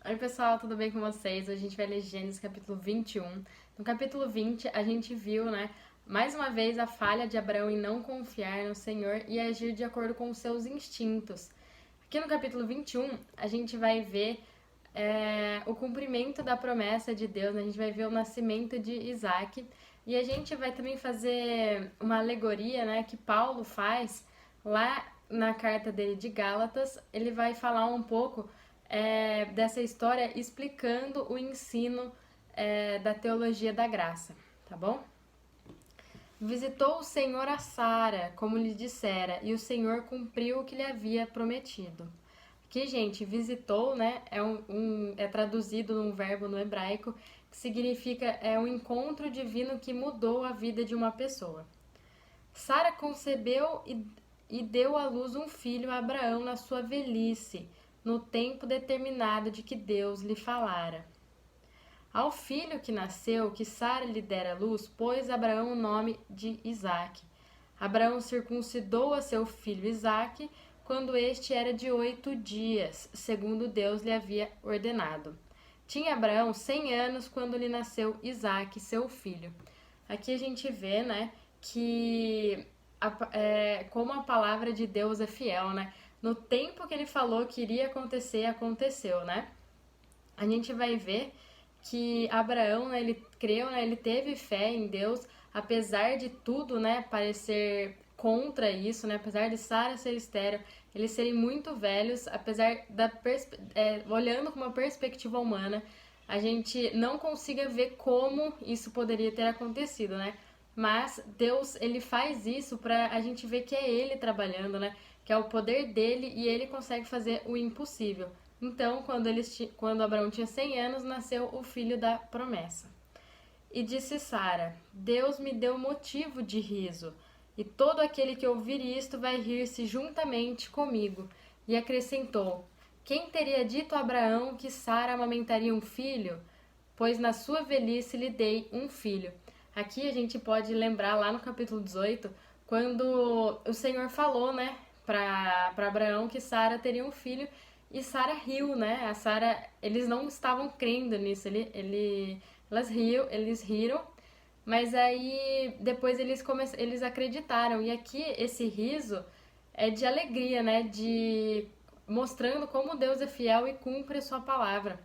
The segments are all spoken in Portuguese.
Oi pessoal, tudo bem com vocês? Hoje a gente vai ler Gênesis capítulo 21. No capítulo 20 a gente viu, mais uma vez a falha de Abraão em não confiar no Senhor e agir de acordo com os seus instintos. Aqui no capítulo 21 a gente vai ver o cumprimento da promessa de Deus, né? A gente vai ver o nascimento de Isaac e a gente vai também fazer uma alegoria, né, que Paulo faz lá na carta dele de Gálatas. Ele vai falar um pouco dessa história explicando o ensino da teologia da graça, tá bom? Visitou o Senhor a Sara, como lhe dissera, e o Senhor cumpriu o que lhe havia prometido. Aqui, gente, visitou, né, é traduzido num verbo no hebraico que significa um encontro divino que mudou a vida de uma pessoa. Sara concebeu e deu à luz um filho a Abraão na sua velhice, no tempo determinado de que Deus lhe falara. Ao filho que nasceu, que Sara lhe dera à luz, pôs Abraão o nome de Isaque. Abraão circuncidou a seu filho Isaque quando este era de 8 dias, segundo Deus lhe havia ordenado. Tinha Abraão 100 anos quando lhe nasceu Isaque, seu filho. Aqui a gente vê, que como a palavra de Deus é fiel, No tempo que ele falou que iria acontecer, aconteceu, A gente vai ver que Abraão, ele creu, ele teve fé em Deus, apesar de tudo, parecer contra isso, apesar de Sara ser estéril, eles serem muito velhos, apesar olhando com uma perspectiva humana, a gente não consiga ver como isso poderia ter acontecido, Mas Deus, ele faz isso pra a gente ver que é ele trabalhando, Que é o poder dele e ele consegue fazer o impossível. Então, quando Abraão tinha 100 anos, nasceu o filho da promessa. E disse Sara: Deus me deu motivo de riso, e todo aquele que ouvir isto vai rir-se juntamente comigo. E acrescentou: Quem teria dito a Abraão que Sara amamentaria um filho? Pois na sua velhice lhe dei um filho. Aqui a gente pode lembrar lá no capítulo 18, quando o Senhor falou, para Abraão que Sara teria um filho, e Sara riu, A Sara, eles não estavam crendo nisso, eles riram, mas aí depois eles acreditaram. E aqui esse riso é de alegria, De mostrando como Deus é fiel e cumpre a sua palavra.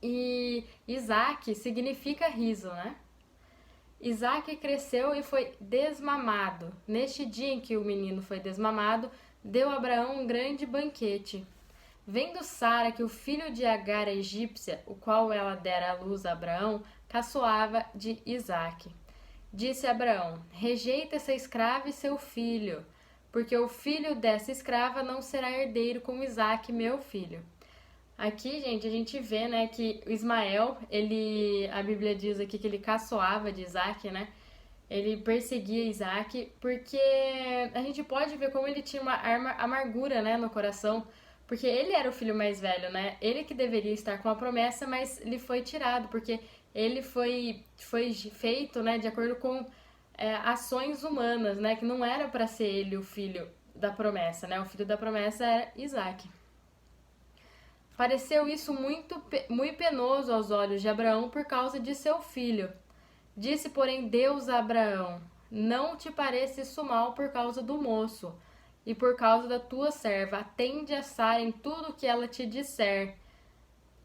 E Isaac significa riso, Isaac cresceu e foi desmamado. Neste dia em que o menino foi desmamado, deu a Abraão um grande banquete. Vendo Sara que o filho de Agar, a egípcia, o qual ela dera à luz a Abraão, caçoava de Isaac. Disse Abraão: Rejeita essa escrava e seu filho, porque o filho dessa escrava não será herdeiro com Isaac, meu filho. Aqui, gente, a gente vê, que o Ismael, a Bíblia diz aqui que ele caçoava de Isaac, Ele perseguia Isaac, porque a gente pode ver como ele tinha uma amargura, no coração, porque ele era o filho mais velho, Ele que deveria estar com a promessa, mas lhe foi tirado, porque ele foi feito, de acordo com ações humanas, Que não era para ser ele o filho da promessa, O filho da promessa era Isaac. Pareceu isso muito penoso aos olhos de Abraão por causa de seu filho. Disse, porém, Deus a Abraão: Não te pareça isso mal por causa do moço, e por causa da tua serva. Atende a Sara em tudo o que ela te disser,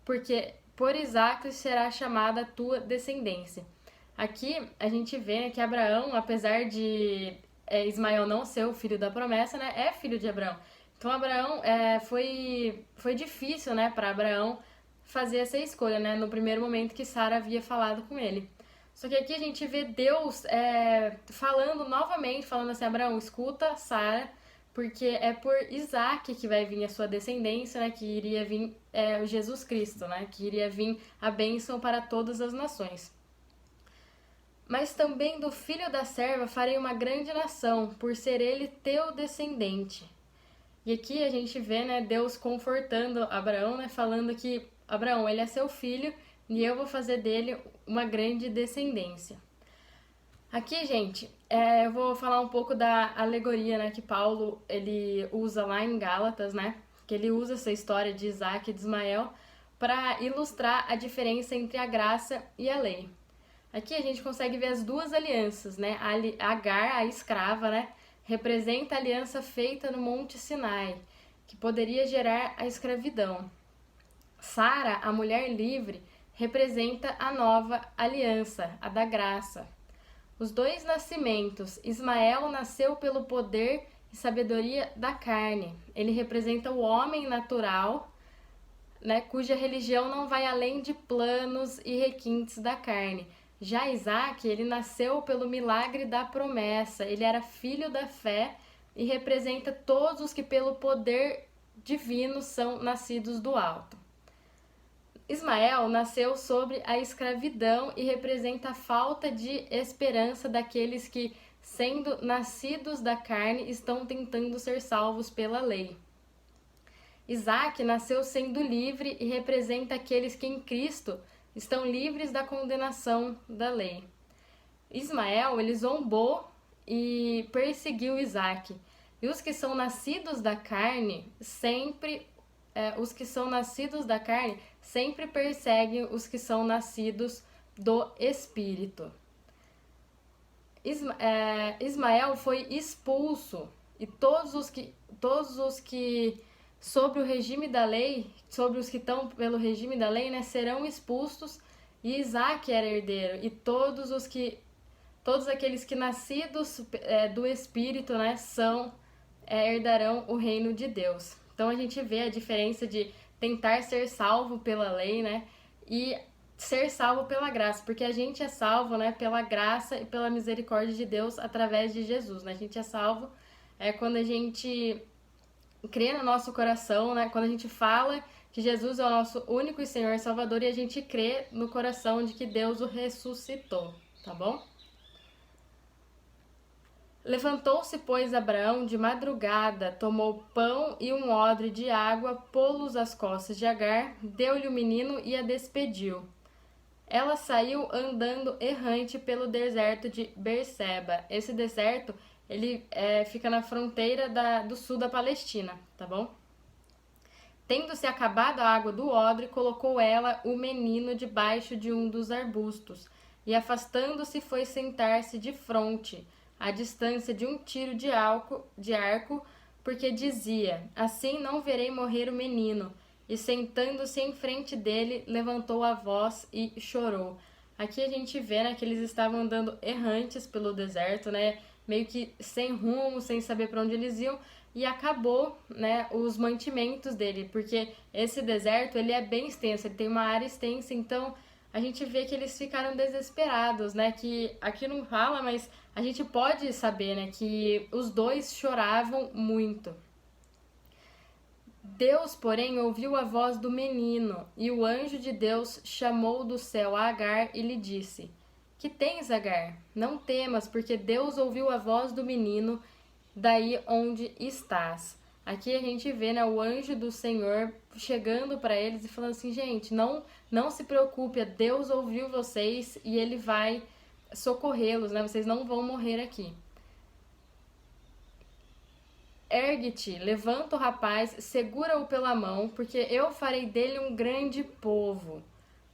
porque por Isaque será chamada a tua descendência. Aqui a gente vê que Abraão, apesar de Ismael não ser o filho da promessa, é filho de Abraão. Então Abraão foi difícil, para Abraão fazer essa escolha, no primeiro momento que Sara havia falado com ele. Só que aqui a gente vê Deus falando novamente, falando assim: Abraão, escuta Sara, porque é por Isaac que vai vir a sua descendência, que iria vir Jesus Cristo, que iria vir a bênção para todas as nações. Mas também do filho da serva farei uma grande nação, por ser ele teu descendente. E aqui a gente vê, Deus confortando Abraão, falando que Abraão, ele é seu filho e eu vou fazer dele uma grande descendência. Aqui, gente, eu vou falar um pouco da alegoria, que Paulo ele usa lá em Gálatas, Que ele usa essa história de Isaac e de Ismael para ilustrar a diferença entre a graça e a lei. Aqui a gente consegue ver as duas alianças, né? A Agar, a escrava, né? Representa a aliança feita no Monte Sinai, que poderia gerar a escravidão. Sara, a mulher livre, representa a nova aliança, a da graça. Os dois nascimentos, Ismael nasceu pelo poder e sabedoria da carne. Ele representa o homem natural, né, cuja religião não vai além de planos e requintes da carne. Já Isaac, ele nasceu pelo milagre da promessa. Ele era filho da fé e representa todos os que pelo poder divino são nascidos do alto. Ismael nasceu sobre a escravidão e representa a falta de esperança daqueles que, sendo nascidos da carne, estão tentando ser salvos pela lei. Isaac nasceu sendo livre e representa aqueles que em Cristo estão livres da condenação da lei. Ismael, ele zombou e perseguiu Isaac. E os que são nascidos da carne sempre perseguem os que são nascidos do Espírito. Ismael foi expulso e todos os que sobre o regime da lei, sobre os que estão pelo regime da lei, né, serão expulsos, e Isaac era herdeiro, e todos aqueles que nascidos do Espírito, né, herdarão o reino de Deus. Então a gente vê a diferença de tentar ser salvo pela lei, né, e ser salvo pela graça, porque a gente é salvo, né, pela graça e pela misericórdia de Deus através de Jesus, né? A gente é salvo quando a gente crê no nosso coração, né? Quando a gente fala que Jesus é o nosso único e Senhor Salvador e a gente crê no coração de que Deus o ressuscitou, tá bom? Levantou-se, pois, Abraão de madrugada, tomou pão e um odre de água, pô-los às costas de Agar, deu-lhe o menino e a despediu. Ela saiu andando errante pelo deserto de Berseba. Esse deserto, ele fica na fronteira do sul da Palestina, tá bom? Tendo-se acabado a água do odre, colocou ela o menino debaixo de um dos arbustos, e afastando-se foi sentar-se de fronte, à distância de um tiro de arco, porque dizia, assim não verei morrer o menino. E sentando-se em frente dele, levantou a voz e chorou. Aqui a gente vê, né, que eles estavam andando errantes pelo deserto, né, meio que sem rumo, sem saber para onde eles iam, e acabou, né, os mantimentos dele, porque esse deserto, ele é bem extenso, ele tem uma área extensa, então a gente vê que eles ficaram desesperados, né, que aqui não fala, mas a gente pode saber, né, que os dois choravam muito. Deus, porém, ouviu a voz do menino, e o anjo de Deus chamou do céu a Agar e lhe disse, que tens, Agar? Não temas, porque Deus ouviu a voz do menino daí onde estás. Aqui a gente vê, né, o anjo do Senhor chegando para eles e falando assim, gente, não se preocupe, Deus ouviu vocês e ele vai socorrê-los, né? Vocês não vão morrer aqui. Ergue-te, levanta o rapaz, segura-o pela mão, porque eu farei dele um grande povo.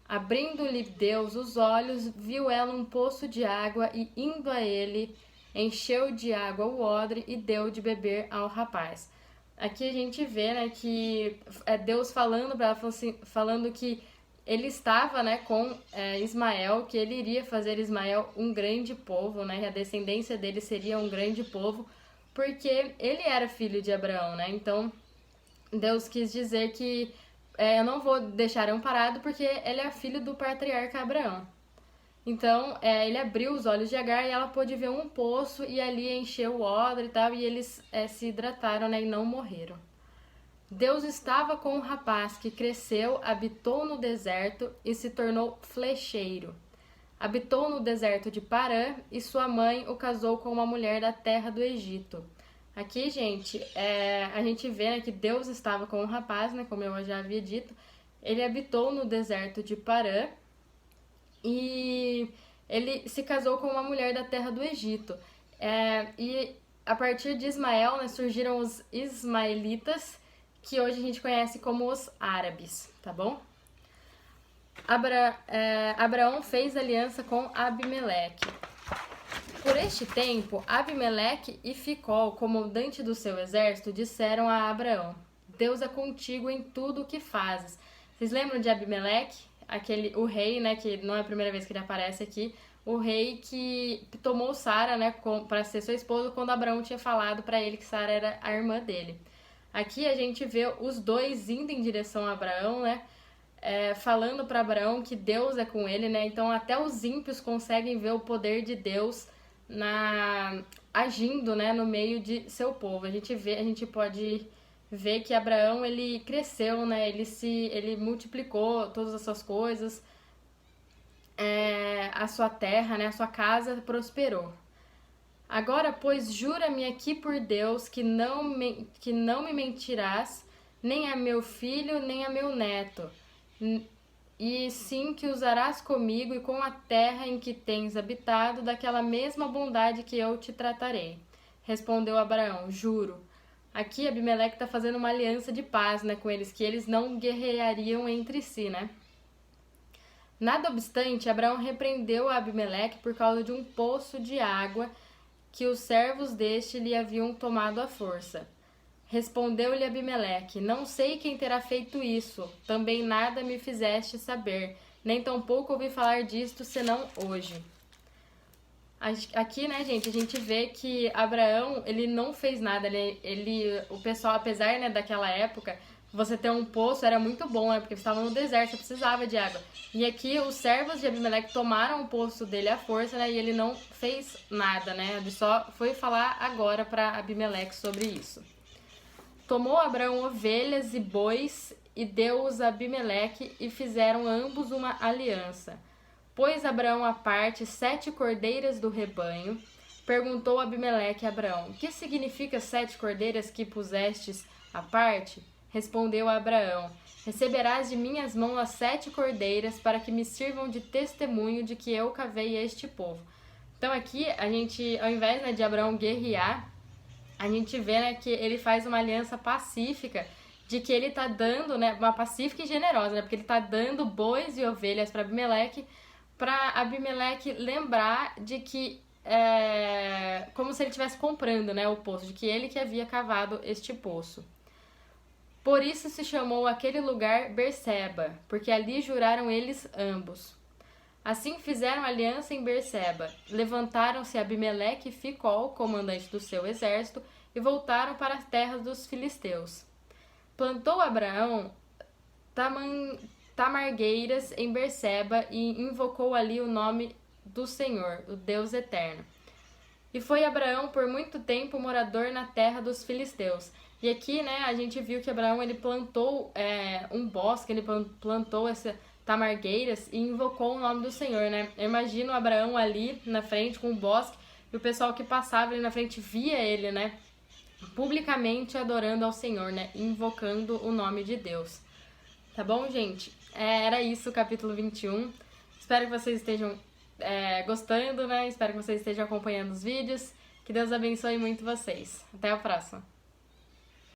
Abrindo-lhe Deus os olhos, viu ela um poço de água e, indo a ele, encheu de água o odre e deu de beber ao rapaz. Aqui a gente vê, né, que é Deus falando para ela, falando que ele estava, né, com Ismael, que ele iria fazer Ismael um grande povo, né, e a descendência dele seria um grande povo, porque ele era filho de Abraão, né? Então, Deus quis dizer que eu não vou deixar ele parado porque ele é filho do patriarca Abraão. Então, ele abriu os olhos de Agar e ela pôde ver um poço e ali encheu o odre e tal, e eles se hidrataram, né, e não morreram. Deus estava com o rapaz que cresceu, habitou no deserto e se tornou flecheiro. Habitou no deserto de Parã e sua mãe o casou com uma mulher da terra do Egito. Aqui, gente, a gente vê, né, que Deus estava com o rapaz, né, como eu já havia dito. Ele habitou no deserto de Parã e ele se casou com uma mulher da terra do Egito. E a partir de Ismael, né, surgiram os ismaelitas, que hoje a gente conhece como os árabes, tá bom? Abraão fez aliança com Abimeleque. Por este tempo, Abimeleque e Ficol, comandante do seu exército, disseram a Abraão: Deus é contigo em tudo o que fazes. Vocês lembram de Abimeleque? O rei, né, que não é a primeira vez que ele aparece aqui, o rei que tomou Sara, né, para ser sua esposa quando Abraão tinha falado para ele que Sara era a irmã dele. Aqui a gente vê os dois indo em direção a Abraão, né, falando para Abraão que Deus é com ele, né? Então até os ímpios conseguem ver o poder de Deus agindo, né, no meio de seu povo. A gente pode ver que Abraão ele cresceu, né? Ele multiplicou todas as suas coisas, a sua terra, né? A sua casa prosperou. Agora, pois, jura-me aqui por Deus que não me mentirás, nem a meu filho, nem a meu neto, e sim que usarás comigo e com a terra em que tens habitado, daquela mesma bondade que eu te tratarei. Respondeu Abraão: juro. Aqui Abimeleque está fazendo uma aliança de paz, né, com eles, que eles não guerreariam entre si, né? Nada obstante, Abraão repreendeu a Abimeleque por causa de um poço de água que os servos deste lhe haviam tomado à força. Respondeu-lhe Abimeleque: não sei quem terá feito isso, também nada me fizeste saber, nem tampouco ouvi falar disto, senão hoje. Aqui, né, gente, a gente vê que Abraão, ele não fez nada, o pessoal, apesar, né, daquela época, você ter um poço era muito bom, né, porque você estava no deserto, você precisava de água. E aqui os servos de Abimeleque tomaram o poço dele à força, né, e ele não fez nada, né, ele só foi falar agora para Abimeleque sobre isso. Tomou Abraão ovelhas e bois e deu-os a Abimeleque e fizeram ambos uma aliança. Pôs Abraão à parte 7 cordeiras do rebanho. Perguntou Abimeleque a Abraão: que significa 7 cordeiras que pusestes à parte? Respondeu Abraão: receberás de minhas mãos as 7 cordeiras para que me sirvam de testemunho de que eu cavei este povo. Então aqui a gente, ao invés, né, de Abraão guerrear, a gente vê, né, que ele faz uma aliança pacífica, de que ele tá dando, né, uma pacífica e generosa, né, porque ele tá dando bois e ovelhas para Abimeleque lembrar de que como se ele estivesse comprando, né, o poço, de que ele que havia cavado este poço. Por isso se chamou aquele lugar Berseba, porque ali juraram eles ambos. Assim fizeram aliança em Berseba. Levantaram-se Abimeleque e Ficol, comandante do seu exército, e voltaram para as terras dos filisteus. Plantou Abraão tamargueiras em Berseba e invocou ali o nome do Senhor, o Deus eterno. E foi Abraão por muito tempo morador na terra dos filisteus. E aqui, né, a gente viu que Abraão ele plantou um bosque, ele plantou essa tamargueiras e invocou o nome do Senhor, né? Eu imagino Abraão ali na frente com o bosque e o pessoal que passava ali na frente via ele, né? Publicamente adorando ao Senhor, né? Invocando o nome de Deus. Tá bom, gente? Era isso o capítulo 21. Espero que vocês estejam gostando, né? Espero que vocês estejam acompanhando os vídeos. Que Deus abençoe muito vocês. Até a próxima.